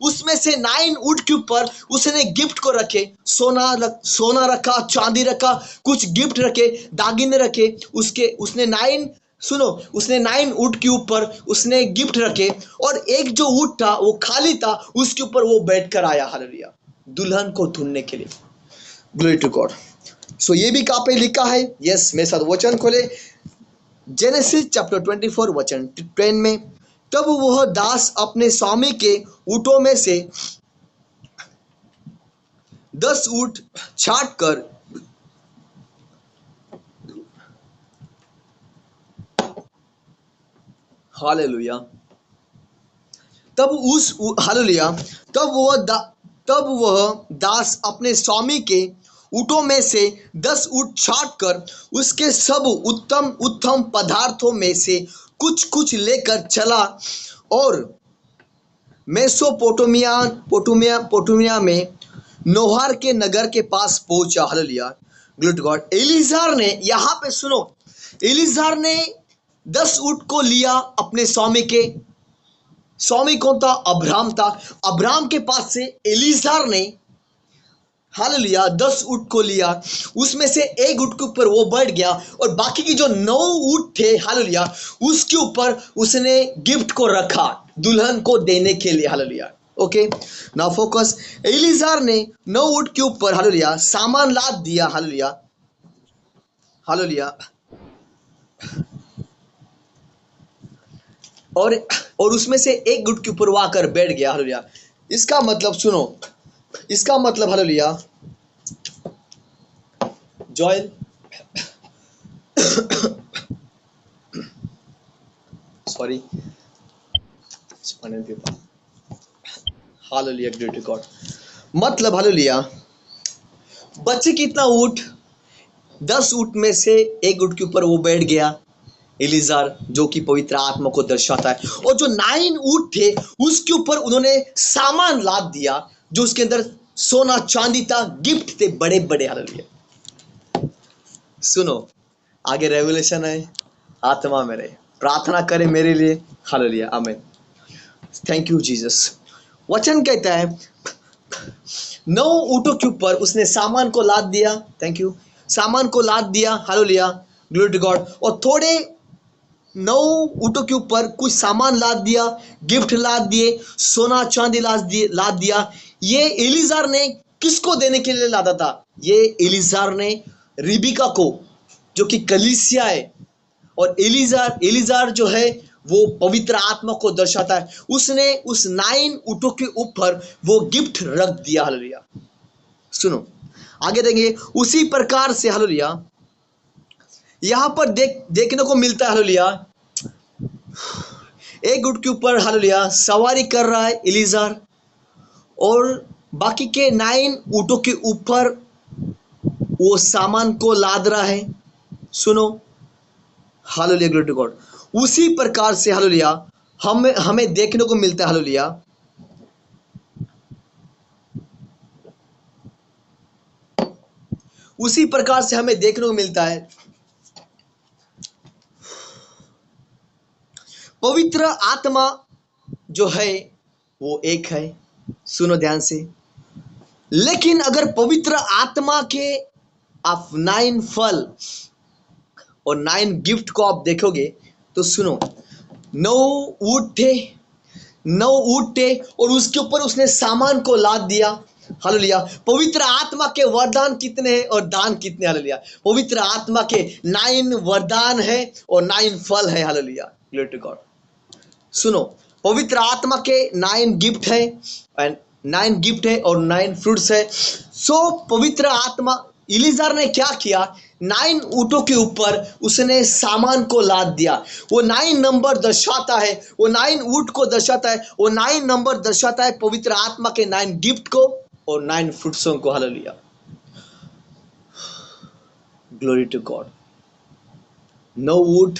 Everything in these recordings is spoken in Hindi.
उसमें से 9 ऊंट के ऊपर उसने गिफ्ट को रखे, सोना रखा, चांदी रखा, कुछ गिफ्ट रखे, दागिने रखे। उसने 9 ऊंट के ऊपर उसने गिफ्ट रखे, और एक जो ऊंट था वो खाली था, उसके ऊपर वो बैठ कर आया, हालेलुया, दुल्हन को ढूंढने के लिए। Glory to God. सो ये भी कहां पे लिखा है? यस, मेरे साथ वचन खोले, जेनेसिस चैप्टर 24 वचन 10 में। तब वह दास अपने स्वामी के ऊँटों में से 10 ऊँट छांट कर हालेलुया तब वह दास अपने स्वामी के ऊँटों में से 10 ऊँट छांट कर उसके सब उत्तम उत्तम पदार्थों में से कुछ कुछ लेकर चला और पोटुमिया में नोहार के नगर के पास पहुंचा। Hallelujah, glory to God. Eliezer ने, यहाँ पे सुनो, एलीजार ने 10 ऊँट को लिया अपने स्वामी के। स्वामी कौन था? अब्राहम था। अब्राहम के पास से एलीजार ने, हालेलुया, 10 ऊँट को लिया। उसमें से एक ऊँट के ऊपर वो बैठ गया, और बाकी की जो 9 ऊँट थे, हालेलुया, उसके ऊपर उसने गिफ्ट को रखा दुल्हन को देने के लिए। Hallelujah, okay, now focus. Eliezer ने 9 ऊँट के ऊपर, हालेलुया, सामान लाद दिया। हालेलुया, हालेलुया, और उसमें से एक ऊँट के ऊपर वो आकर बैठ गया। हालेलुया, इसका मतलब सुनो, इसका मतलब, hallelujah, Joel sorry, hallelujah, glory to God. मतलब, हालेलुया, बच्चे कितना ऊँट? 10 ऊँट में से एक ऊँट के ऊपर वो बैठ गया, एलीजार, जो कि पवित्र आत्मा को दर्शाता है। और जो 9 ऊँट थे उसके ऊपर उन्होंने सामान लाद दिया, जो उसके अंदर सोना चांदी था, गिफ्ट थे बड़े बड़े। हालेलुया, सुनो, आगे रेवलेशन है, आत्मा में रहे, प्रार्थना करें मेरे लिए। हालेलुया, आमीन, थैंक यू जीसस। वचन कहता है 9 ऊँटों के ऊपर उसने सामान को लाद दिया। थैंक यू, सामान को लाद दिया। Hallelujah, glory to God. और थोड़े 9 ऊँटों के ऊपर कुछ सामान लाद दिया, गिफ्ट लाद दिए, सोना चांदी लाद दिया। ये एलीजार ने किसको देने के लिए लादा था? ये एलीजार ने रिबिका को, जो कि कलीसिया है। और एलीजार जो है वो पवित्र आत्मा को दर्शाता है। उसने उस 9 ऊँटों के ऊपर वो गिफ्ट रख दिया। हालेलुया, सुनो, आगे देखेंगे उसी प्रकार से। हालेलुया, यहां पर देखने को मिलता है, हालेलुया, एक ऊँट के ऊपर, हालेलुया, सवारी कर रहा है एलीजार, और बाकी के 9 ऊँटों के ऊपर वो सामान को लाद रहा है। सुनो, हालेलुया, ग्लोरी टू गॉड। उसी प्रकार से, हालेलुया, हमें देखने को मिलता है, हालेलुया, उसी प्रकार से हमें देखने को मिलता है, पवित्र आत्मा जो है वो एक है। सुनो ध्यान से। लेकिन अगर पवित्र आत्मा के आप 9 फल और 9 गिफ्ट को आप देखोगे तो सुनो, 9 ऊँट थे और उसके ऊपर उसने सामान को लाद दिया। हालेलुया, पवित्र आत्मा के वरदान कितने हैं और दान कितने? हालेलुया, पवित्र आत्मा के 9 वरदान है और 9 फल है। Hallelujah, glory to God. सुनो, पवित्र आत्मा के 9 गिफ्ट है, 9 गिफ्ट है और 9 फ्रूट्स है। सो पवित्र आत्मा, एलीजार ने क्या किया? 9 ऊँटों के ऊपर उसने सामान को लाद दिया। वो 9 नंबर दर्शाता है, वो 9 ऊँट को दर्शाता है, वो 9 नंबर दर्शाता है पवित्र आत्मा के 9 गिफ्ट को और 9 फ्रूट्सों को। Hallelujah, glory to God. 9 ऊँट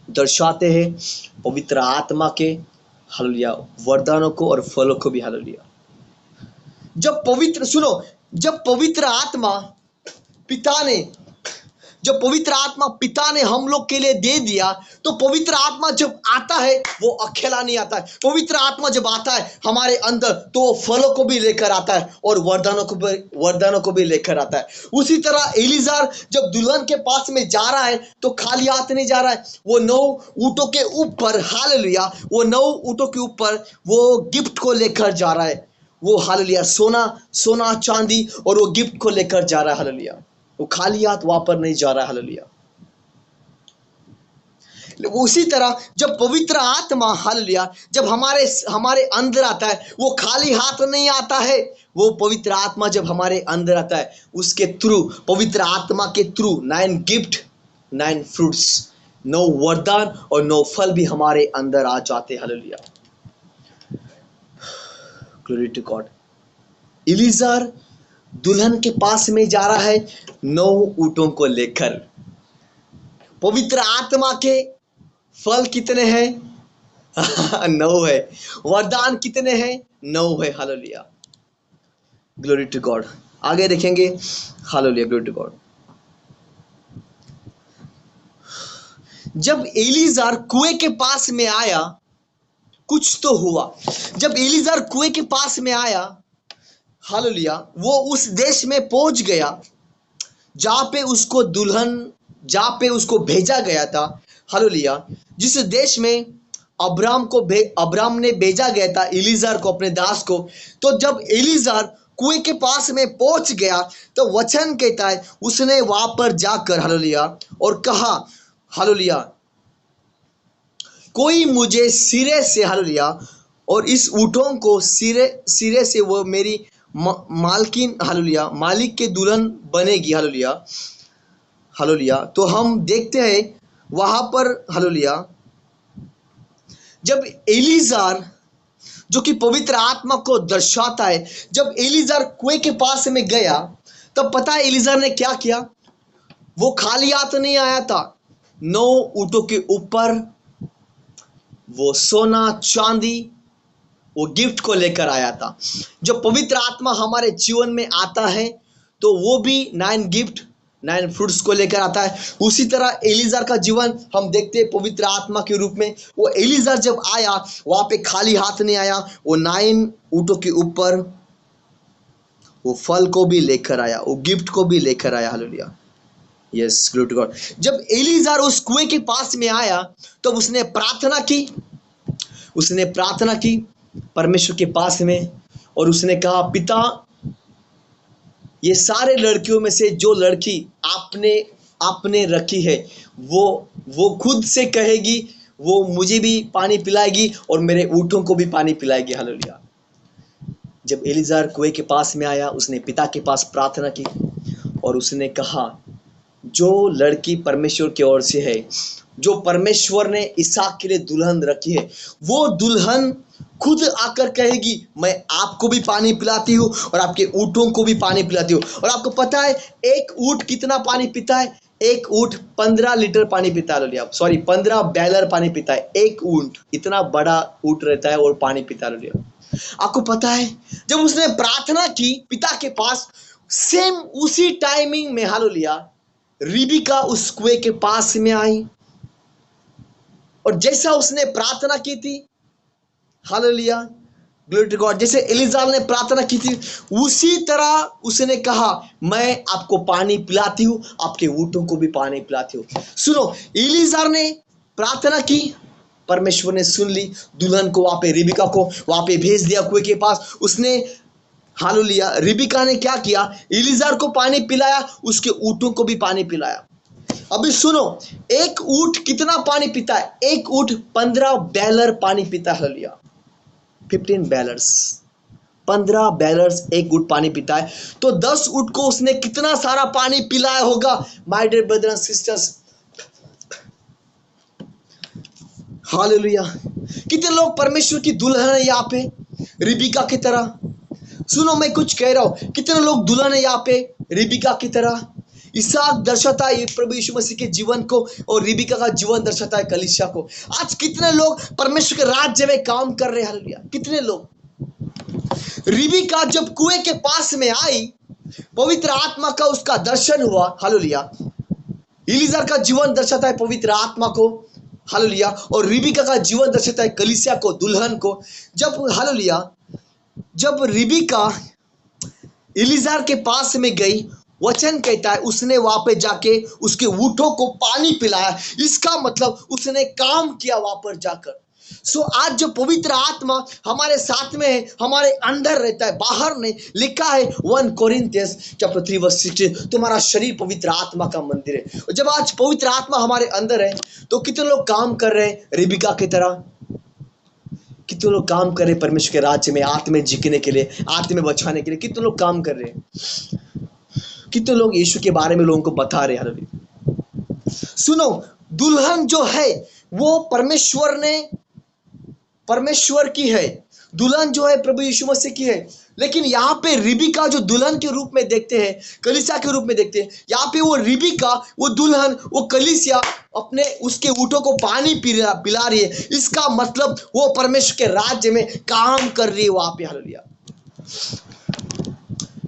दर्शाते हैं पवित्र आत्मा के, हालेलुया, वरदानों को और फलों को भी। हालेलुया, जब पवित्र आत्मा पिता ने जब पवित्र आत्मा पिता ने हम लोग के लिए दे दिया, तो पवित्र आत्मा जब आता है वो अकेला नहीं आता है। पवित्र आत्मा जब आता है हमारे अंदर तो वो फलों को भी लेकर आता है और वरदानों को भी लेकर आता है। उसी तरह एलीजार जब दुल्हन के पास में जा रहा है तो खाली हाथ नहीं जा रहा है। वो 9 ऊंटों के ऊपर, हालेलुया, वो 9 ऊंटों के ऊपर वो गिफ्ट को लेकर जा रहा है। वो हालेलुया सोना चांदी और वो गिफ्ट को लेकर जा रहा है। हालेलुया, वो खाली हाथ वहां पर नहीं जा रहा है। हालेलुया। उसी तरह जब पवित्र आत्मा, हालेलुया, जब हमारे अंदर आता है, वो खाली हाथ नहीं आता है। वो पवित्र आत्मा जब हमारे अंदर आता है, उसके थ्रू, पवित्र आत्मा के थ्रू 9 गिफ्ट, 9 फ्रूट्स, 9 वरदान और 9 फल भी हमारे अंदर आ जाते। Hallelujah, glory to God. Eliezer दुल्हन के पास में जा रहा है 9 ऊंटों को लेकर। पवित्र आत्मा के फल कितने हैं? 9 है। वरदान कितने हैं? 9 है। Hallelujah, glory to God. आगे देखेंगे। Hallelujah, glory to God. जब एलीजार कुएं के पास में आया, कुछ तो हुआ। जब एलीजार कुएं के पास में आया, हालेलुया, वो उस देश में पहुंच गया जहां पे उसको भेजा गया था। हालेलुया, जिस देश में अब्राम ने भेजा गया था एलीजार को, अपने दास को। तो जब एलीजार कुएं के पास में पहुंच गया तो वचन कहता है उसने वहां पर जाकर, हालेलुया, और कहा, हालेलुया, कोई मुझे सिरे से, हालेलुया, और इस ऊंटों को सिरे से वो मेरी मालकिन, हालेलुया, मालिक के दुल्हन बनेगी। Hallelujah, hallelujah. तो हम देखते हैं वहां पर, हालेलुया, जब एलीजार, जो कि पवित्र आत्मा को दर्शाता है, जब एलीजार कुएं के पास में गया तब पता है एलीजार ने क्या किया? वो खाली हाथ नहीं आया था। 9 ऊंटों के ऊपर वो सोना चांदी, वो गिफ्ट को लेकर आया था। जब पवित्र आत्मा हमारे जीवन में आता है तो वो भी 9 गिफ्ट, 9 फ्रूट्स को लेकर आता है। उसी तरह एलीजार का जीवन हम देखते हैं पवित्र आत्मा के रूप में। वो एलीजार जब आया वहां पे खाली हाथ नहीं आया, वो 9 ऊंटों के ऊपर वो फल को भी लेकर आया, वो गिफ्ट को भी लेकर आया। Hallelujah, yes, glory to God. जब एलीजार उस कुएं के पास में आया तो उसने प्रार्थना की परमेश्वर के पास में, और उसने कहा, पिता, ये सारे लड़कियों में से जो लड़की आपने रखी है वो खुद से कहेगी, वो मुझे भी पानी पिलाएगी और मेरे ऊँटों को भी पानी पिलाएगी। हालेलुया। जब एलीजार कुएं के पास में आया, उसने पिता के पास प्रार्थना की और उसने कहा, जो लड़की परमेश्वर की ओर से है, जो परमेश्वर ने इसहाक के लिए दुल्हन रखी है, वो दुल्हन खुद आकर कहेगी, मैं आपको भी पानी पिलाती हूँ और आपके ऊँटों को भी पानी पिलाती हूँ। और आपको पता है एक ऊँट कितना पानी पीता है? एक ऊँट 15 लीटर पानी पीता है। सॉरी, 15 बैलर पानी पीता है। एक ऊँट, इतना बड़ा ऊँट रहता है और पानी पीता है। आपको पता है जब उसने प्रार्थना की पिता के पास, सेम उसी टाइमिंग में, हालेलुया, रिबिका उस कुएं के पास में आई और जैसा उसने प्रार्थना की थी, हालेलुया, ग्लोरी टू गॉड, जैसे एलीजार ने प्रार्थना की थी उसी तरह उसने कहा, मैं आपको पानी पिलाती हूँ, आपके ऊँटों को भी पानी पिलाती हूँ। सुनो, एलीजार ने प्रार्थना की, परमेश्वर ने सुन ली, दुल्हन को वहां पे, रिबिका को वहां पे भेज दिया कुएं के पास। उसने, हालेलुया, रिबिका ने क्या किया? एलीजार को पानी पिलाया, उसके ऊँटों को भी पानी पिलाया। अभी सुनो, एक ऊँट कितना पानी पीता है? एक ऊँट 15 बैलर पानी पीता है। हालेलुया, 15 बैलर्स, 15 बैलर्स एक ऊँट पानी पीता है। तो 10 ऊँट को उसने कितना सारा पानी पिलाया होगा, my dear brother and sisters. Hallelujah, कितने लोग परमेश्वर की दुल्हन है यहाँ पे, रिबिका की तरह। सुनो, मैं कुछ कह रहा हूं, कितने लोग दुल्हन है यहाँ पे, रिबिका की तरह। इसहाक दर्शाता है प्रभु यीशु मसीह के जीवन को और रिबिका का जीवन दर्शाता है कलीसिया को। आज कितने लोग परमेश्वर के राज्य में काम कर रहे हैं? हालेलुया, कितने लोग। रिबिका जब कुएं के पास में आई, पवित्र आत्मा का उसका दर्शन हुआ। हालेलुया, इलीजार का जीवन दर्शाता है पवित्र आत्मा को, हालेलुया, और रिबिका का जीवन दर्शाता है कलीसिया को, दुल्हन को। जब हालेलुया, जब रिबिका इलीजार के पास में गई, वचन कहता है उसने वहां पे जाके उसके ऊँटों को पानी पिलाया। इसका मतलब उसने काम किया वहां पर जाकर। आज जो पवित्र आत्मा हमारे साथ में है, हमारे अंदर रहता है, बाहर नहीं। लिखा है 1 कोरिन्थियंस चैप्टर 3 वर्स 16, तुम्हारा शरीर पवित्र आत्मा का मंदिर है। और जब आज पवित्र आत्मा हमारे अंदर है तो कितने लोग काम कर रहे हैं रिबिका की तरह? कितने लोग काम कर रहे हैं परमेश्वर के राज्य में आत्मा जीतने के लिए, आत्मा बचाने के लिए? कितने लोग काम कर रहे हैं? कितने लोग यीशु के बारे में लोगों को बता रहे हैं? सुनो, दुल्हन जो है वो परमेश्वर की है, दुल्हन जो है प्रभु यीशु मसीह की है। लेकिन यहाँ पे रिबिका जो दुल्हन के रूप में देखते हैं, कलीसिया के रूप में देखते हैं, यहाँ पे वो रिबिका, वो दुल्हन, वो कलीसिया अपने उसके ऊँटों को पानी पिला रही है। इसका मतलब वो परमेश्वर के राज्य में काम कर रही है वहां पे। हालेलुया।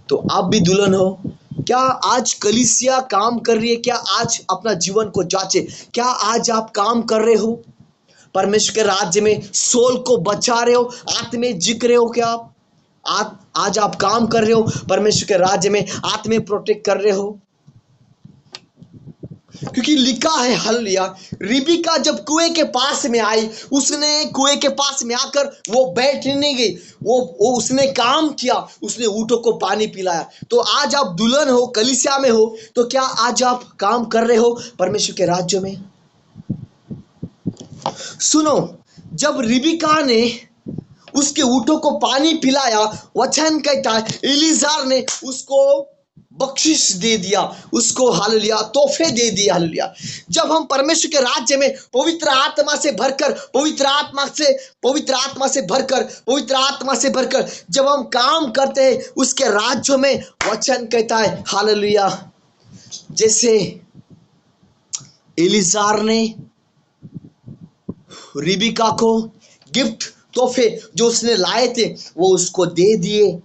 तो आप भी दुल्हन हो क्या? आज कलीसिया काम कर रही है क्या? आज अपना जीवन को जांचे, क्या आज आप काम कर रहे हो परमेश्वर के राज्य में? सोल को बचा रहे हो, आत्मे जीत रहे हो क्या आप? आज आप काम कर रहे हो परमेश्वर के राज्य में, आत्मे प्रोटेक्ट कर रहे हो? क्योंकि लिखा है, हालेलुया, रिबिका जब कुएं के पास में आई, उसने कुएं के पास में आकर वो बैठ नहीं गई, वो उसने काम किया, उसने ऊँटों को पानी पिलाया। तो आज आप दुल्हन हो, कलीसिया में हो, तो क्या आज आप काम कर रहे हो परमेश्वर के राज्य में? सुनो, जब रिबिका ने उसके ऊँटों को पानी पिलाया, वचन कहता है इलीजार ने उसको बख्शिश दे दिया, उसको हालेलुया तोहफे दे दिए। हालेलुया। जब हम परमेश्वर के राज्य में पवित्र आत्मा से भरकर जब हम काम करते हैं उसके राज्य में, वचन कहता है हालेलुया, जैसे इलीजार ने रिबिका को गिफ्ट, तोहफे जो उसने लाए थे वो उसको दे दिए,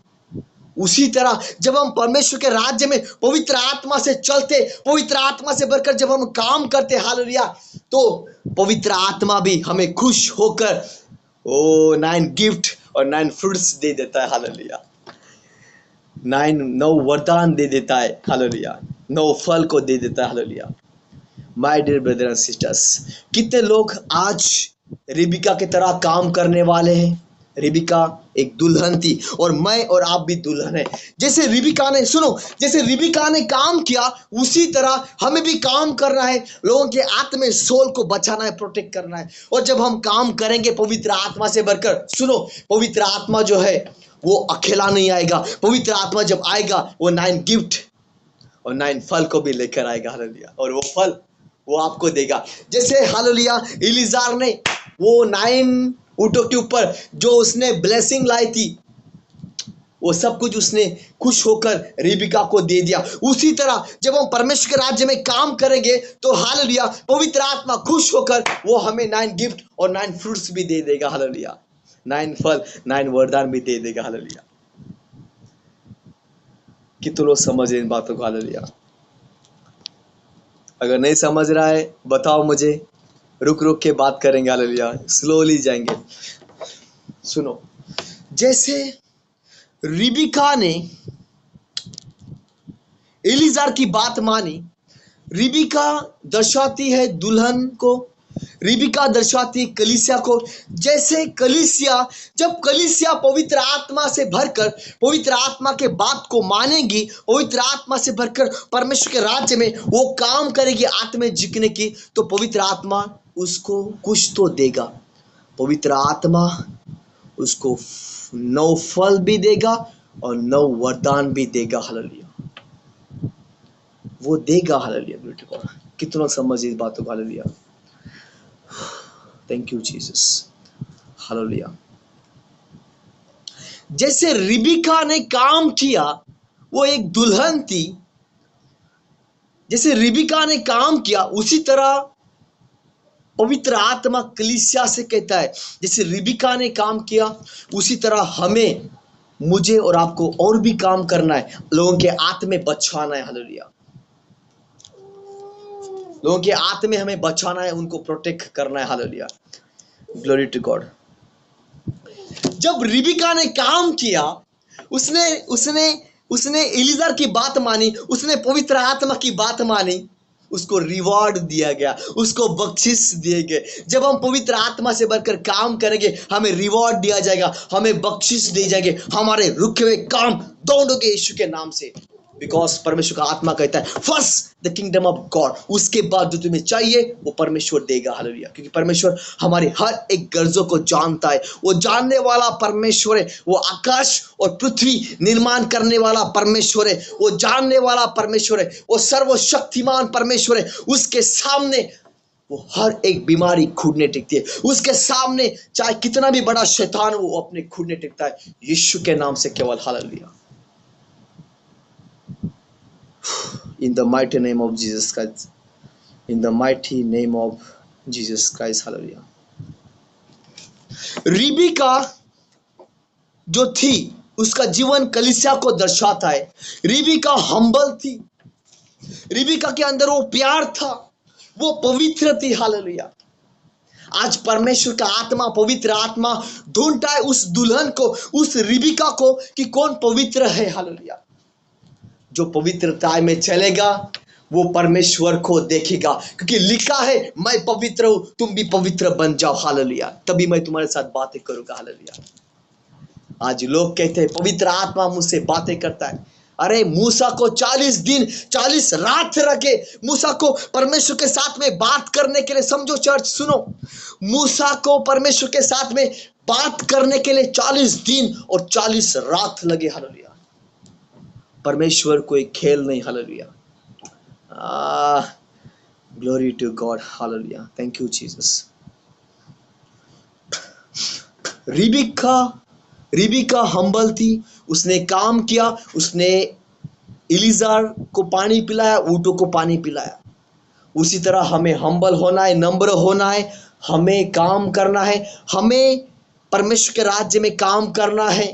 उसी तरह जब हम परमेश्वर के राज्य में पवित्र आत्मा से चलते, पवित्र आत्मा से भरकर जब हम काम करते, हालेलुया, तो पवित्र आत्मा भी हमें खुश होकर 9 गिफ्ट और 9 फ्रूट्स दे देता है। हालेलुया। 9 वरदान दे देता है। हालेलुया। 9 फल को दे देता है। Hallelujah. My dear brother and sisters, कितने लोग आज रिबिका की तरह काम करने वाले हैं? रिबिका एक दुल्हन थी और मैं और आप भी दुल्हन है। जैसे रिबिका ने, सुनो, जैसे रिबिका ने काम किया उसी तरह हमें भी काम करना है, लोगों के आत्मा सोल को बचाना है, प्रोटेक्ट करना है। और जब हम काम करेंगे पवित्र आत्मा से भरकर, सुनो, पवित्र आत्मा जो है वो अकेला नहीं आएगा। पवित्र आत्मा जब आएगा वो 9 गिफ्ट और 9 फल को भी लेकर आएगा। हालेलुया। और वो फल वो आपको देगा। जैसे हालेलुया इलीजार ने वो 9 ऊँटों के ऊपर जो उसने ब्लेसिंग लाई थी, वो सब कुछ उसने खुश होकर रिबिका को दे दिया। उसी तरह जब हम परमेश्वर के राज्य में काम करेंगे तो हालेलुया पवित्र आत्मा खुश होकर वो हमें 9 गिफ्ट और 9 फ्रूट्स भी दे देगा। हालेलुया। 9 फल, 9 वरदान भी दे देगा। हालेलुया। कितने लोग समझ इन बातों को? हालेलुया। अगर नहीं समझ रहा है बताओ मुझे, रुक रुक के बात करेंगे। हालेलुया। स्लोली जाएंगे। सुनो, जैसे रिबिका ने एलीजार की बात मानी, रिबिका दर्शाती है दुल्हन को, रिबिका दर्शाती कलीसिया को। जैसे कलीसिया, जब कलीसिया पवित्र आत्मा से भरकर पवित्र आत्मा के बात को मानेगी, पवित्र आत्मा से भरकर परमेश्वर के राज्य में वो काम करेगी आत्मा जीतने की, तो पवित्र आत्मा उसको कुछ तो देगा। पवित्र आत्मा उसको 9 फल भी देगा और 9 वरदान भी देगा। हालेलुया। वो देगा। हालेलुया। कितना समझ इस बातों को? Hallelujah. Thank you Jesus. Hallelujah. जैसे रिबिका ने काम किया, वो एक दुल्हन थी, जैसे रिबिका ने काम किया उसी तरह पवित्र आत्मा कलीसिया से कहता है जैसे रिबिका ने काम किया उसी तरह हमें, मुझे और आपको और भी काम करना है, लोगों के आत्मा बचाना है। हालेलुया। लोगों के आत्मे हमें बचाना है, उनको प्रोटेक्ट करना है। Hallelujah, glory to God. जब रिबिका ने काम किया, उसने उसने उसने एलीजार की बात मानी, उसने पवित्र आत्मा की बात मानी, उसको रिवॉर्ड दिया गया, उसको बख्शिश दिए गए। जब हम पवित्र आत्मा से बढ़कर काम करेंगे, हमें रिवॉर्ड दिया जाएगा, हमें बख्शिश दिए जाएंगे, हमारे रुके हुए काम दौड़ोगे यीशु के नाम से। बिकॉज परमेश्वर का आत्मा कहता है first the kingdom of God, उसके बाद जो तुम्हें चाहिए वो परमेश्वर देगा। हालेलुया, क्योंकि परमेश्वर हमारे हर एक गर्जों को जानता है, वो जानने वाला परमेश्वर है। वो आकाश और पृथ्वी निर्माण करने वाला परमेश्वर है, वो जानने वाला परमेश्वर है, वो सर्वशक्तिमान परमेश्वर है। उसके सामने वो हर एक बीमारी घुटने टेकती है, उसके सामने चाहे कितना भी बड़ा शैतान हो, वो अपने घुटने टेकता है यीशु के नाम से केवल। Hallelujah, in the mighty name of Jesus Christ, in the mighty name of Jesus Christ, hallelujah। Rebekah जो थी, उसका जीवन कलीसिया को दर्शाता है। रिबिका हम्बल थी, रिबिका के अंदर वो प्यार था, वो पवित्र थी। हालेलुया, आज परमेश्वर का आत्मा, पवित्र आत्मा ढूंढता है उस दुल्हन को, उस रिबिका को कि कौन पवित्र है। हालेलुया, जो पवित्रता में चलेगा वो परमेश्वर को देखेगा, क्योंकि लिखा है मैं पवित्र हूं, तुम भी पवित्र बन जाओ। हालेलुया, तभी मैं तुम्हारे साथ बातें करूंगा। हालेलुया, आज लोग कहते हैं पवित्र आत्मा मुझसे बातें करता है। अरे मूसा को 40 दिन 40 रात रखे, मूसा को परमेश्वर के साथ में बात करने के लिए। समझो चर्च, सुनो, मूसा को परमेश्वर के साथ में बात करने के लिए 40 दिन और 40 रात लगे। हालेलुया, परमेश्वर कोई खेल नहीं। Hallelujah, glory to God. Hallelujah, thank you Jesus. Rebekah humble थी, उसने काम किया, उसने एलीजार को पानी पिलाया, ऊँटों को पानी पिलाया। उसी तरह हमें हम्बल होना है, नम्र होना है, हमें काम करना है, हमें परमेश्वर के राज्य में काम करना है,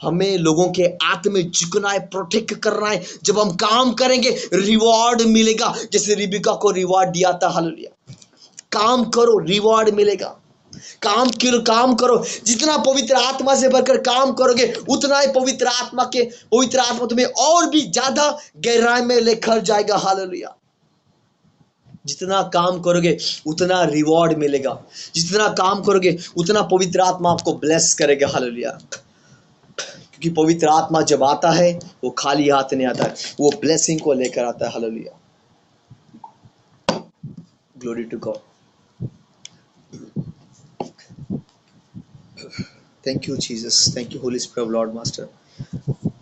हमें लोगों के आत्म में झुकना है, प्रोटेक्ट करना है। जब हम काम करेंगे रिवॉर्ड मिलेगा, जैसे रिबिका को रिवॉर्ड दिया था। हालेलुया, काम करो रिवॉर्ड मिलेगा। काम करो, जितना पवित्र आत्मा से भरकर काम करोगे, उतना ही पवित्र आत्मा तुम्हें और भी ज्यादा गहराई में लेकर जाएगा। हालेलुया, जितना काम करोगे उतना रिवॉर्ड मिलेगा, जितना काम करोगे उतना पवित्र आत्मा आपको ब्लेस करेगा। हालेलुया, क्योंकि पवित्र आत्मा जब आता है वो खाली हाथ नहीं आता है, वो ब्लेसिंग को लेकर आता है। Hallelujah, glory to God. Thank you Jesus, thank you Holi spirit of Lord master,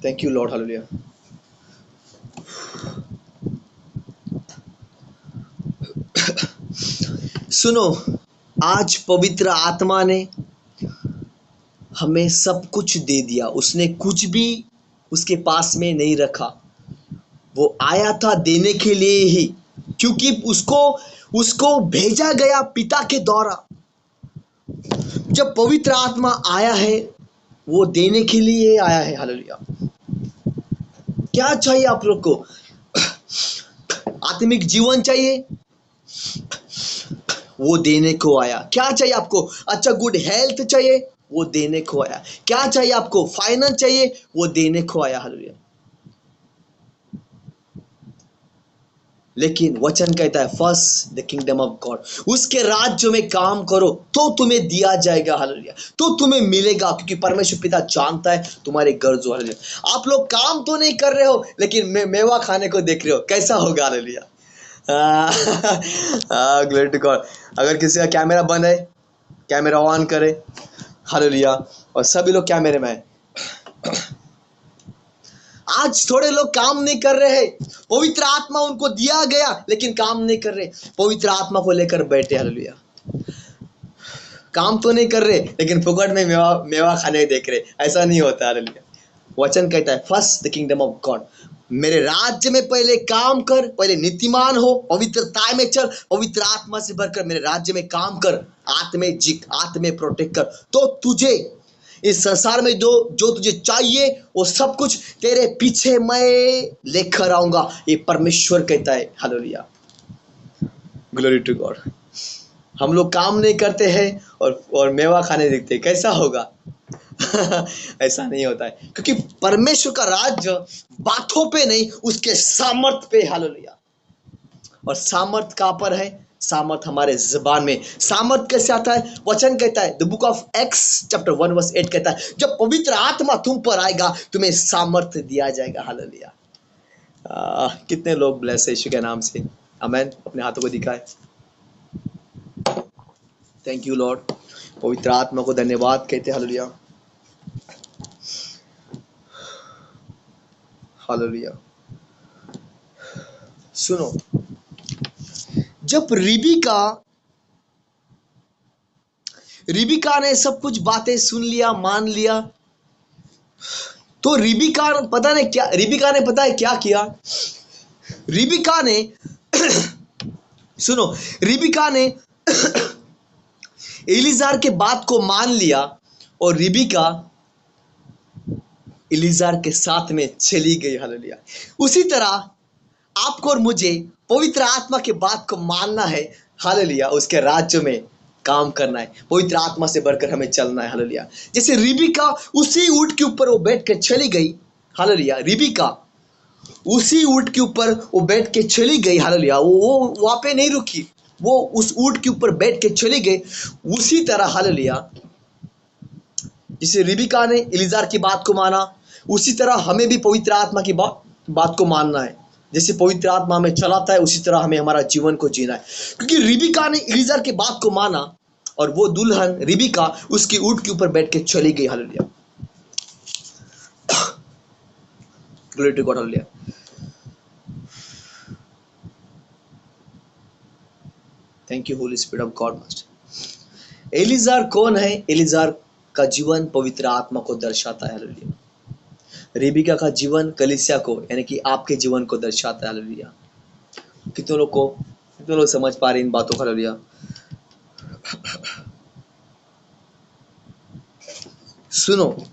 thank you Lord. Hallelujah, सुनो, आज पवित्र आत्मा ने हमें सब कुछ दे दिया, उसने कुछ भी उसके पास में नहीं रखा। वो आया था देने के लिए ही, क्योंकि उसको भेजा गया पिता के द्वारा। जब पवित्र आत्मा आया है वो देने के लिए आया है। हालेलुया, क्या चाहिए आप लोग को? आत्मिक जीवन चाहिए, वो देने को आया। क्या चाहिए आपको? अच्छा गुड हेल्थ चाहिए, वो देने को आया। क्या चाहिए आपको? फाइनेंस चाहिए, वो देने को आया। हालेलुया, लेकिन वचन कहता है first the kingdom of God, उसके राज्य में काम करो तो तुम्हें दिया जाएगा। हालेलुया, तो तुम्हें मिलेगा, क्योंकि परमेश्वर पिता जानता है तुम्हारे गर्जों। हालेलुया, आप लोग काम तो नहीं कर रहे हो, लेकिन मेवा खाने को देख रहे हो, कैसा होगा? Hallelujah, glory to God. अगर किसी का कैमरा बंद है, कैमरा ऑन करे। हालेलुया, और सभी लोग कैमरे में है। आज थोड़े लोग काम नहीं कर रहे हैं, पवित्र आत्मा उनको दिया गया लेकिन काम नहीं कर रहे, पवित्र आत्मा को लेकर बैठे। हालेलुया, काम तो नहीं कर रहे लेकिन फुकट में मेवा खाने देख रहे। ऐसा नहीं होता। हालेलुया, वचन कहता है first the kingdom of God, मेरे राज्य में पहले काम कर, पहले नीतिमान हो, पवित्रता में चल, पवित्र आत्मा से भरकर मेरे राज्य में काम कर, आत्मे जिक, आत्मे प्रोटेक्ट कर, तो तुझे इस संसार में जो तुझे चाहिए वो सब कुछ तेरे पीछे मैं लेकर आऊंगा। ये परमेश्वर कहता है। Hallelujah, glory to God. हम लोग काम नहीं करते हैं और मेवा खाने दिखते हैं, कैसा होगा? ऐसा नहीं होता है, क्योंकि परमेश्वर का राज्य बातों पे नहीं, उसके सामर्थ पे। हालेलुया। और सामर्थ कहां पर है? सामर्थ हमारे जुबान में। सामर्थ कैसे आता है? वचन कहता है, the book of ex chapter 1 verse 8 कहता है, जब पवित्र आत्मा तुम पर आएगा तुम्हें सामर्थ दिया जाएगा। हालेलुया। कितने लोग ब्लेस है यीशु के नाम से। आमेन। अपने हाथों को दिखाए। Thank you Lord. पवित्र आत्मा को धन्यवाद कहते। हालेलुया। हालेलुया। सुनो, जब रिबिका ने सब कुछ बातें सुन लिया, मान लिया, तो रिबिका पता है क्या किया? रिबिका ने सुनो, रिबिका ने एलीजार के बात को मान लिया और रिबिका एलीजार के साथ में चली गई। हालेलुया। उसी तरह आपको और मुझे पवित्र आत्मा के बात को मानना है। हालेलुया। उसके राज्य में काम करना है, पवित्र आत्मा से बढ़कर हमें चलना है। हालेलुया। जैसे रिबिका उसी ऊंट के ऊपर वो बैठ कर चली गई। हालेलुया। रिबिका उसी ऊंट के ऊपर वो बैठ के चली गई। हालेलुया। वो वहां पे नहीं रुकी, वो उस ऊंट के ऊपर बैठ के चली गई। उसी तरह हालेलुया, जिसे रिबिका ने एलीजार की बात को माना, उसी तरह हमें भी पवित्र आत्मा की बात को मानना है। जैसे पवित्र आत्मा हमें चलाता है, उसी तरह हमें हमारा जीवन को जीना है। क्योंकि रिबिका ने एलीजार की बात को माना और वो दुल्हन रिबिका उसकी ऊंट के ऊपर बैठ के चली गई। Hallelujah. Glory to God. Hallelujah. Thank you Holi spirit of God master. Eliezer कौन है? एलीजार का जीवन पवित्र आत्मा को दर्शाता है। हालेलुया। रिबिका का जीवन कलीसिया को, यानी कि आपके जीवन को दर्शाता है। हालेलुया। कितने लोग समझ पा रहे इन बातों का? हालेलुया। सुनो,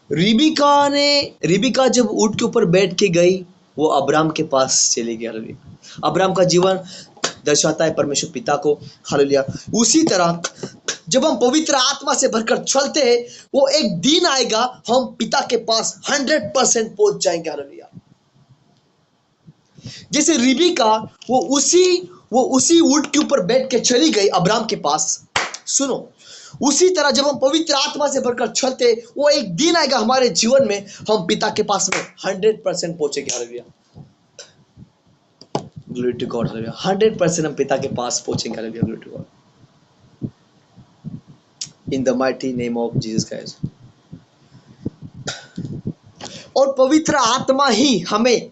रिबिका जब ऊंट के ऊपर बैठ के गई, वो अब्राम के पास चली गई। हालेलुया। अब्राम का जीवन दर्शाता है परमेश्वर पिता को। हालेलुया। उसी तरह जब हम पवित्र आत्मा से भरकर चलते हैं, वो एक दिन आएगा हम पिता के पास 100% पहुंच जाएंगे। हालेलुया। जैसे रिबिका वो उसी ऊंट के ऊपर बैठ के चली गई अब्राम के पास। सुनो, उसी तरह जब हम पवित्र आत्मा से भरकर चलते, वो एक दिन आएगा हमारे जीवन में हम पिता के पास में 100% पहुंचेंगे। Hallelujah. Glory to God. Hallelujah. 100% हम पिता के पास पहुंचेंगे। Hallelujah. Glory to God. In the mighty name of Jesus Christ. और पवित्र आत्मा ही हमें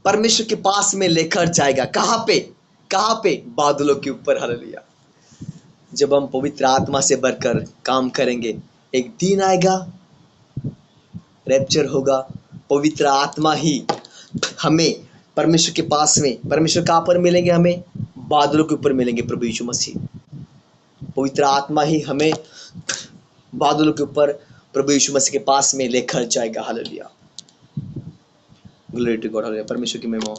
परमेश्वर के पास में लेकर जाएगा। कहां पे? बादलों के ऊपर। हालेलुया। जब हम पवित्र आत्मा से भरकर काम करेंगे, एक दिन आएगा, रैप्चर होगा, पवित्र आत्मा ही हमें परमेश्वर के पास में, परमेश्वर कहां पर मिलेंगे? हमें बादलों के ऊपर मिलेंगे। प्रभु यीशु मसीह, पवित्र आत्मा ही हमें बादलों के ऊपर प्रभु यीशु मसीह के पास में लेकर जाएगा। Hallelujah. Glory to God. Hallelujah. परमेश्वर की महिमा।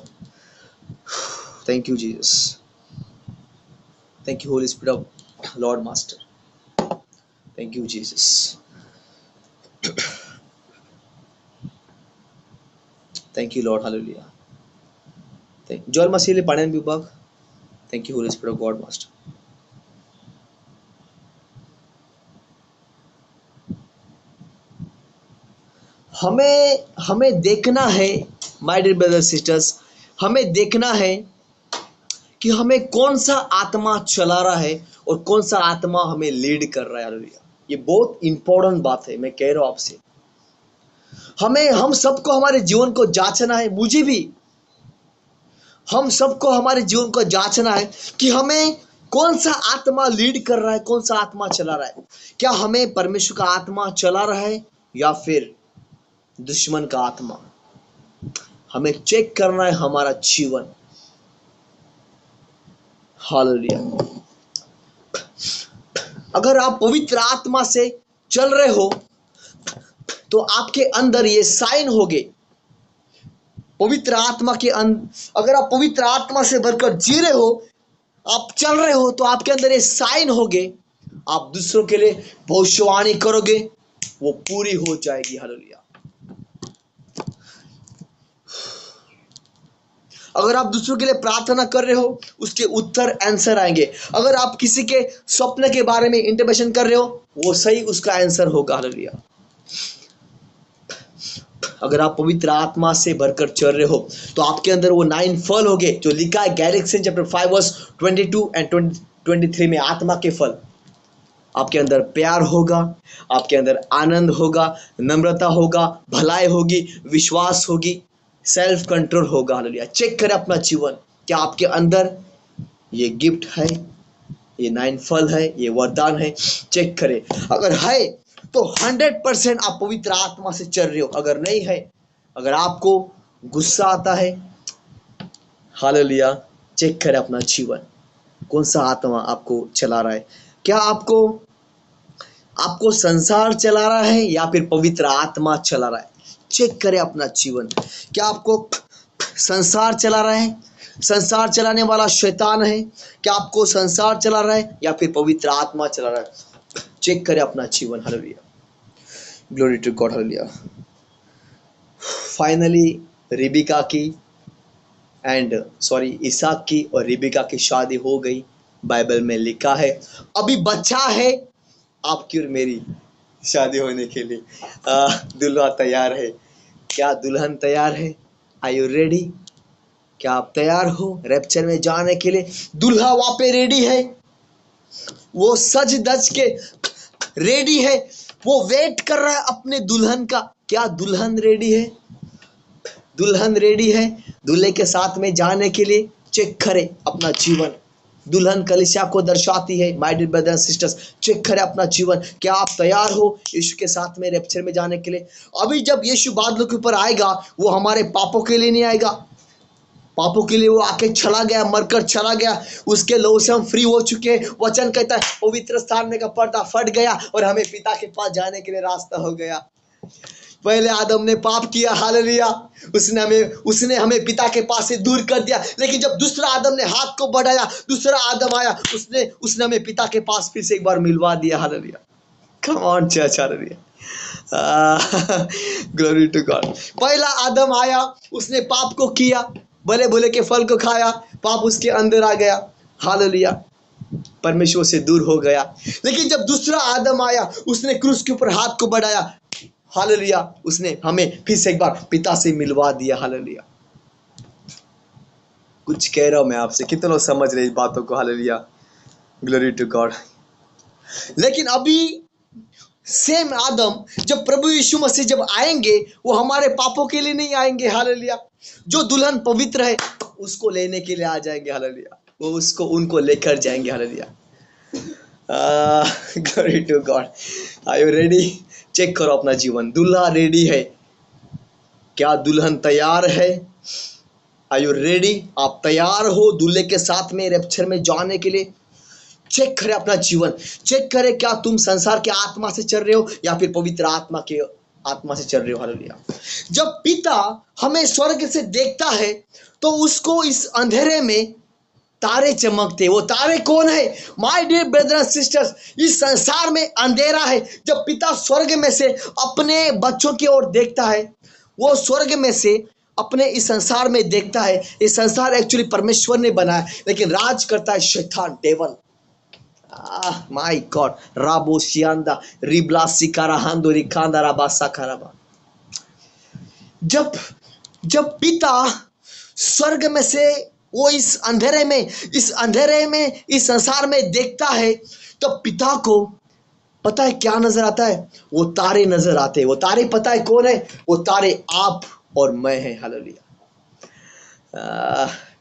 Thank you Jesus. Thank you Holi spirit of Lord master. Thank you Jesus. Thank you Lord. Hallelujah. जोल मसीह पाणन विभाग। Thank you Holi spirit of God master. हमें देखना है माय डियर ब्रदर्स सिस्टर्स, हमें देखना है कि हमें कौन सा आत्मा चला रहा है और कौन सा आत्मा हमें लीड कर रहा है। हालेलुया। ये बहुत इंपॉर्टेंट बात है। मैं कह रहा हूं आपसे, हम सबको हमारे जीवन को जांचना है। मुझे भी, हम सबको हमारे जीवन को जांचना है कि हमें कौन सा आत्मा लीड कर रहा है, कौन सा आत्मा चला रहा है। क्या हमें परमेश्वर का आत्मा चला रहा है या फिर दुश्मन का आत्मा? हमें चेक करना है हमारा जीवन। हालेलुया। अगर आप पवित्र आत्मा से चल रहे हो तो आपके अंदर ये साइन होंगे। पवित्र आत्मा के अगर आप पवित्र आत्मा से भरकर जी रहे हो आप चल रहे हो तो आपके अंदर ये साइन होगे, आप दूसरों के लिए भविष्यवाणी करोगे, वो पूरी हो जाएगी। हालेलुया। अगर आप दूसरों के लिए प्रार्थना कर रहे हो, उसके उत्तर आंसर आएंगे। अगर आप किसी के स्वप्न के बारे में इंटरवेंशन कर रहे हो, वो सही उसका आंसर होगा। हालेलुया। अगर आप पवित्र आत्मा से भरकर चल रहे हो तो आपके अंदर वो 9 फल होंगे जो लिखा है गैलेक्सियन चैप्टर 5 वर्स 22 एंड 23 में। आत्मा के फल आपके अंदर प्यार होगा, आपके अंदर आनंद होगा, नम्रता होगा, भलाई होगी, विश्वास होगी, सेल्फ कंट्रोल होगा। हालेलुया। चेक करें अपना जीवन, क्या आपके अंदर ये गिफ्ट है, ये 9 फल है, ये वरदान है? चेक करें। अगर है तो 100% आप पवित्र आत्मा से चल रहे हो। अगर नहीं है, अगर आपको गुस्सा आता है, हालेलुया, चेक करें अपना जीवन, कौन सा आत्मा आपको चला रहा है? क्या आपको संसार चला रहा है या फिर पवित्र आत्मा चला रहा है? चेक करें अपना जीवन, क्या आपको संसार चला रहा है, संसार चलाने वाला शैतान है, क्या आपको संसार चला रहा है या फिर पवित्र आत्मा चला रहा है? चेक करें अपना जीवन। Hallelujah, glory to God. Hallelujah. Finally Rebekah की इसहाक की और रिबिका की शादी हो गई। बाइबल में लिखा है अभी बच्चा है आपकी और मेरी शादी होने के लिए। दुल्हा तैयार है। क्या दुल्हन तैयार है? Are you ready? क्या आप तैयार हो रैप्चर में जाने के लिए? दुल्हा वहां पे रेडी है, वो सज धज के रेडी है, वो वेट कर रहा है अपने दुल्हन का। क्या दुल्हन रेडी है? दुल्हन रेडी है दूल्हे के साथ में जाने के लिए? चेक करें अपना जीवन। दुल्हन कलीसिया को दर्शाती है। My dear brothers and sisters, check करें अपना जीवन, क्या आप तैयार हो यीशु के साथ में रैप्चर में जाने के लिए? अभी जब यीशु बादलों के ऊपर आएगा, वो हमारे पापों के लिए नहीं आएगा। पापों के लिए वो आके चला गया, मरकर चला गया, उसके लहू से हम फ्री हो चुके हैं। वचन कहता है पवित्र स्थान में का पर्दा फट गया और हमें पिता के पास जाने के लिए रास्ता हो गया। पहले आदम ने पाप किया, हालेलुया, उसने हमें पिता के पास से दूर कर दिया। लेकिन जब दूसरा आदम ने हाथ को बढ़ाया, दूसरा आदम आया, उसने हमें पिता के पास फिर से एक बार मिलवा दिया। Hallelujah, come on church, hallelujah, glory to God. पहला आदम आया, उसने पाप को किया, भले भले के फल को खाया, पाप उसके अंदर आ गया। हालेलुया, परमेश्वर से दूर हो गया। लेकिन जब दूसरा आदम आया, उसने क्रूस के ऊपर हाथ को बढ़ाया, हालेलुया, उसने हमें फिर से एक बार पिता से मिलवा दिया। हालेलुया, कुछ कह रहा हूं मैं आपसे, कितने लोग समझ रहे इस बातों को? Hallelujah, glory to God. लेकिन अभी सेम आदम, जब प्रभु यीशु मसीह जब आएंगे, वो हमारे पापों के लिए नहीं आएंगे। हालेलुया, जो दुल्हन पवित्र है उसको लेने के लिए आ जाएंगे। हालेलुया, वो उनको लेकर जाएंगे। Hallelujah, glory to God. Are you ready? Check करो अपना जीवन, दूल्हा रेडी है? क्या दुल्हन तैयार है? Are you ready? आप तैयार हो दूल्हे के साथ में रैप्चर में जाने के लिए? चेक करें अपना जीवन, चेक करें क्या तुम संसार के आत्मा से चल रहे हो या फिर पवित्र आत्मा से चल रहे हो। हालेलुया। जब पिता हमें स्वर्ग से देखता है तो उसको इस अंधेरे में तारे चमकते। वो तारे कौन है? My dear brother and sisters, इस संसार में अंधेरा है। जब पिता स्वर्ग में से अपने बच्चों की ओर देखता है, वो स्वर्ग में से अपने इस संसार में देखता है। ये संसार एक्चुअली परमेश्वर ने बनाया, लेकिन राज करता है शैतान, डेवल। माय गॉड, राबो शियांदा रिबला सिकारा हांदो रिखांदा राबासा खराबा। जब पिता स्वर्ग में से वो इस अंधेरे में इस संसार में देखता है, तो पिता को पता है क्या नजर आता है? वो तारे नजर आते हैं। वो तारे पता है कौन है? वो तारे आप और मैं हैं। Hallelujah,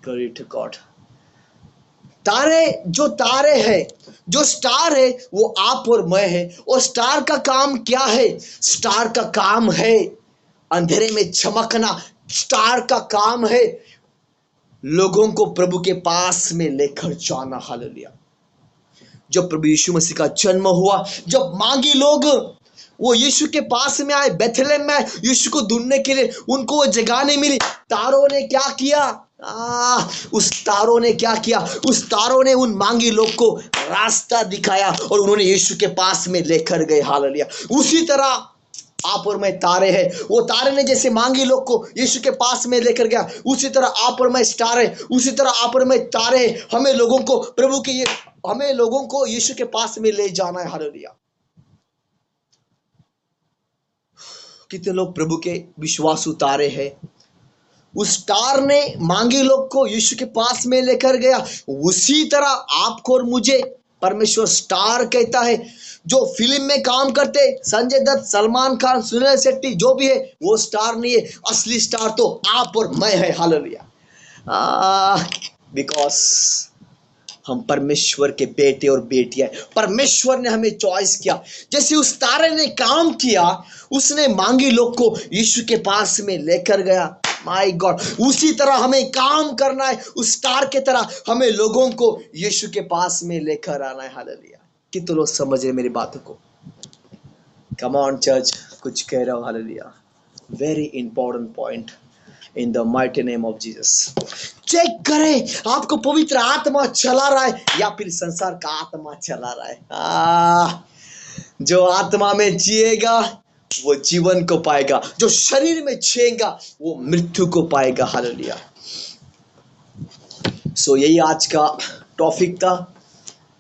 glory to God. तारे हैं, जो स्टार है, वो आप और मैं है। और स्टार का काम क्या है? स्टार का काम है अंधेरे में चमकना। स्टार का काम है लोगों को प्रभु के पास में लेकर जाना। हालेलुया। जब प्रभु यीशु मसीह का जन्म हुआ, जब मांगी लोग वो यीशु के पास में आए, बेथलेहम में यीशु को ढूंढने के लिए, उनको वो जगह नहीं मिली। तारों ने क्या किया? उस तारों ने क्या किया? उस तारों ने उन मांगी लोग को रास्ता दिखाया और उन्होंने यीशु के पास में लेकर गए। हालेलुया। उसी तरह आप और मैं तारे हैं। वो तारे ने जैसे मांगी लोग को यीशु के पास में लेकर गया, उसी तरह आप और मैं स्टार है। उसी तरह आप और मैं तारे हैं। हमें लोगों को प्रभु के ये हमें लोगों को यीशु के पास में ले जाना है। हालेलुया। कितने लोग प्रभु के विश्वास उतारे हैं। उस स्टार ने मांगी लोग को यीशु के पास में लेकर गया। उसी तरह आपको और मुझे परमेश्वर स्टार कहता है। जो फिल्म में काम करते, संजय दत्त, सलमान खान, सुनील शेट्टी, जो भी है, वो स्टार नहीं है। असली स्टार तो आप और मैं है। हालेलुया। बिकॉज हम परमेश्वर के बेटे और बेटियां हैं। परमेश्वर ने हमें चॉइस किया। जैसे उस तारे ने काम किया, उसने मांगी लोग को यीशु के पास में लेकर गया। माय गॉड, उसी तरह हमें काम करना है। उस स्टार के तरह हमें लोगों को यीशु के पास में लेकर आना है। हालेलुया। कितने लोग समझ रहे मेरी बातों को? कम ऑन चर्च, कुछ कह रहा हूं। Hallelujah. Very important point in the mighty name of Jesus. Check करें आपको पवित्र आत्मा चला रहा है या फिर संसार का आत्मा चला रहा है। जो आत्मा में जिएगा वो जीवन को पाएगा, जो शरीर में जिएगा वो मृत्यु को पाएगा। हालेलुया। सो यही आज का टॉपिक था।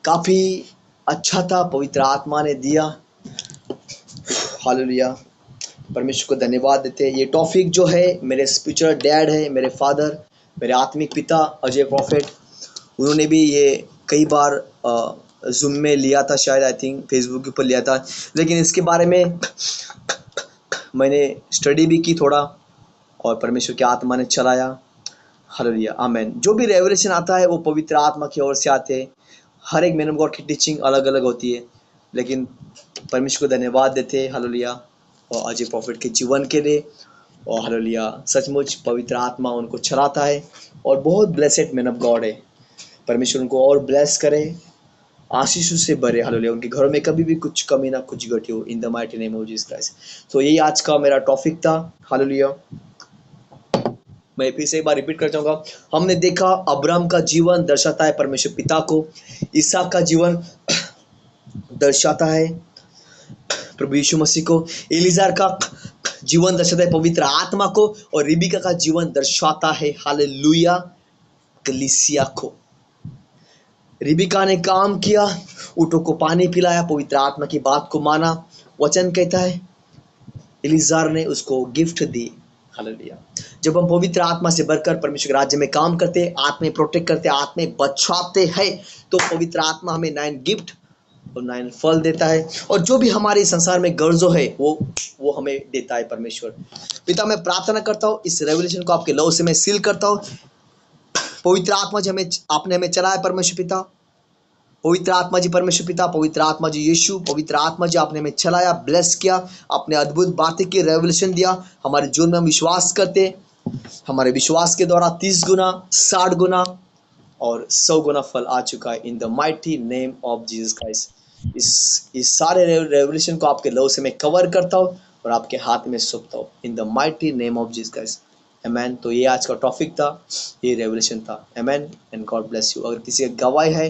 काफी अच्छा था, पवित्र आत्मा ने दिया। हालेलुया। परमेश्वर को धन्यवाद देते हैं। ये टॉपिक जो है, मेरे स्पिरिचुअल डैड है, मेरे फादर, मेरे आत्मिक पिता अजय प्रॉफिट, उन्होंने भी ये कई बार जूम में लिया था, शायद आई थिंक फेसबुक के ऊपर लिया था। लेकिन इसके बारे में मैंने स्टडी भी की थोड़ा, और परमेश्वर की आत्मा ने चलाया। हालेलुया, आमेन। जो भी रेवलेशन आता है वो पवित्र आत्मा की ओर से आते हैं। हर एक मैन ऑफ गॉड की टीचिंग अलग अलग होती है, लेकिन परमेश्वर को धन्यवाद देते हैं। हालेलुया। और अजय प्रॉफिट के जीवन के लिए, और हालेलुया, सचमुच पवित्र आत्मा उनको चलाता है और बहुत ब्लेसेड मैन ऑफ गॉड है। परमेश्वर उनको और ब्लेस करे, आशीषों से भरे। हालेलुया। उनके घरों में कभी भी कुछ कमी ना कुछ घटी हो, इन the mighty name of Jesus Christ. तो यही आज का मेरा टॉपिक था। हालेलुया। मैं फिर से एक बार रिपीट कर चाहूंगा। हमने देखा अब्राहम का जीवन दर्शाता है परमेश्वर पिता को, इसहाक का जीवन दर्शाता है प्रभु यीशु मसीह को, एलीजार का जीवन दर्शाता है पवित्र आत्मा को, और रिबिका का जीवन दर्शाता है हालेलुया कलीसिया को। रिबिका ने काम किया, ऊँटों को पानी पिलाया, पवित्र आत्मा की बात को माना। वचन कहता है एलीजार ने उसको गिफ्ट दी। हालेलुया। जब हम पवित्र आत्मा से भरकर परमेश्वर के राज्य में काम करते, आत्मा प्रोटेक्ट करते, आत्मा बचाते हैं, तो पवित्र आत्मा हमें 9 गिफ्ट और 9 फल देता है। और जो भी हमारे संसार में गर्जों है वो हमें देता है परमेश्वर पिता। मैं प्रार्थना करता हूँ, इस रेवलेशन को आपके लहू से मैं सील करता हूँ। पवित्र आत्मा जी आपने हमें चलाया परमेश्वर पिता, पवित्र आत्मा जी परमेश्वर पिता, पवित्र आत्मा जी यीशु, पवित्र आत्मा जी आपने हमें चलाया, ब्लेस किया, आपने अद्भुत बातें की, रेवलेशन दिया। हमारे जीवन में हम विश्वास करते, हमारे विश्वास के द्वारा 30 गुना, 60 गुना और 100 गुना फल आ चुका है। इन the mighty name of Jesus Christ. इस सारे रेवलेशन को आपके लहू से मैं कवर करता हूँ और आपके हाथ में सौंपता हूँ, in the mighty name of Jesus Christ. Amen. तो ये आज का टॉपिक था, ये रेवलेशन था। Amen and God bless you. अगर किसी का गवाही है